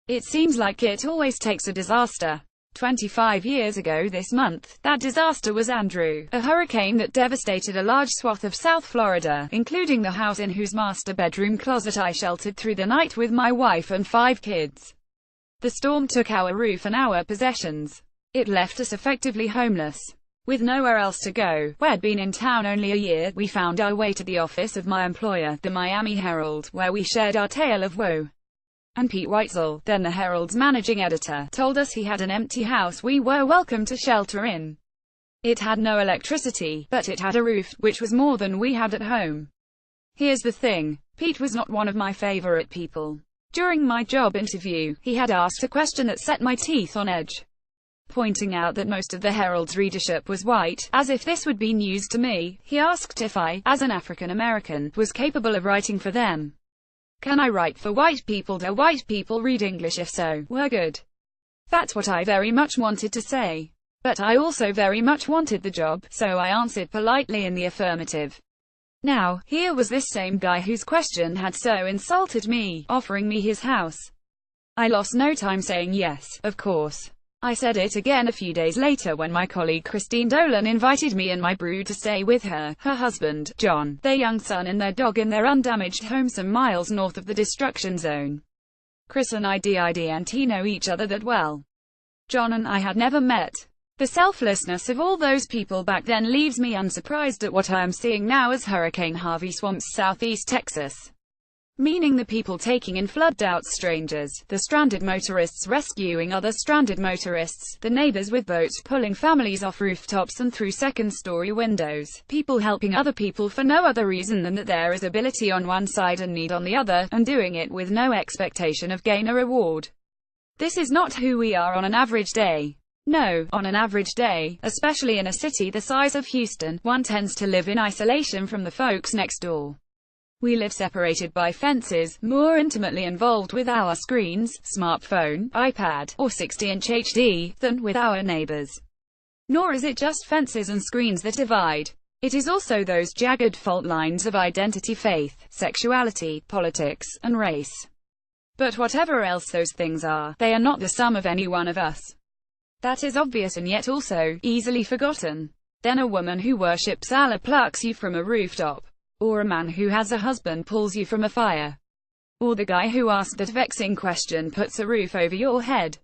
It seems like it always takes a disaster. 25 years ago this month, that disaster was Andrew, a hurricane that devastated a large swath of South Florida, including the house in whose master bedroom closet I sheltered through the night with my wife and 5 kids. The storm took our roof and our possessions. It left us effectively homeless. With nowhere else to go, we'd been in town only a year, we found our way to the office of my employer, the Miami Herald, where we shared our tale of woe. And Pete Weitzel, then the Herald's managing editor, told us he had an empty house we were welcome to shelter in. It had no electricity, but it had a roof, which was more than we had at home. Here's the thing. Pete was not one of my favorite people. During my job interview, he had asked a question that set my teeth on edge. Pointing out that most of the Herald's readership was white, as if this would be news to me, he asked if I, as an African American, was capable of writing for them. Can I write for white people? Do white people read English? If so, we're good. That's what I very much wanted to say. But I also very much wanted the job, so I answered politely in the affirmative. Now, here was this same guy whose question had so insulted me, offering me his house. I lost no time saying yes, of course. I said it again a few days later when my colleague Christine Dolan invited me and my brood to stay with her, her husband, John, their young son and their dog in their undamaged home some miles north of the destruction zone. Chris and I didn't know each other that well. John and I had never met. The selflessness of all those people back then leaves me unsurprised at what I am seeing now as Hurricane Harvey swamps southeast Texas. Meaning the people taking in flooded-out strangers, the stranded motorists rescuing other stranded motorists, the neighbors with boats pulling families off rooftops and through second-story windows, people helping other people for no other reason than that there is ability on one side and need on the other, and doing it with no expectation of gain or reward. This is not who we are on an average day. No, on an average day, especially in a city the size of Houston, one tends to live in isolation from the folks next door. We live separated by fences, more intimately involved with our screens, smartphone, iPad, or 60-inch HD, than with our neighbors. Nor is it just fences and screens that divide. It is also those jagged fault lines of identity, faith, sexuality, politics, and race. But whatever else those things are, they are not the sum of any one of us. That is obvious and yet also easily forgotten. Then a woman who worships Allah plucks you from a rooftop. Or a man who has a husband pulls you from a fire. Or the guy who asked that vexing question puts a roof over your head.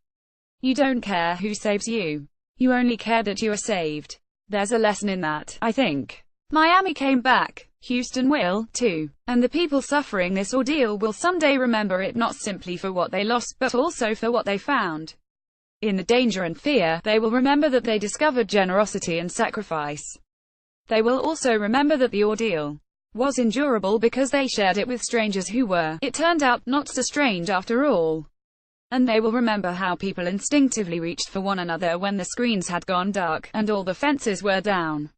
You don't care who saves you. You only care that you are saved. There's a lesson in that, I think. Miami came back. Houston will, too. And the people suffering this ordeal will someday remember it not simply for what they lost, but also for what they found. In the danger and fear, they will remember that they discovered generosity and sacrifice. They will also remember that the ordeal was endurable because they shared it with strangers who were, it turned out, not so strange after all. And they will remember how people instinctively reached for one another when the screens had gone dark, and all the fences were down.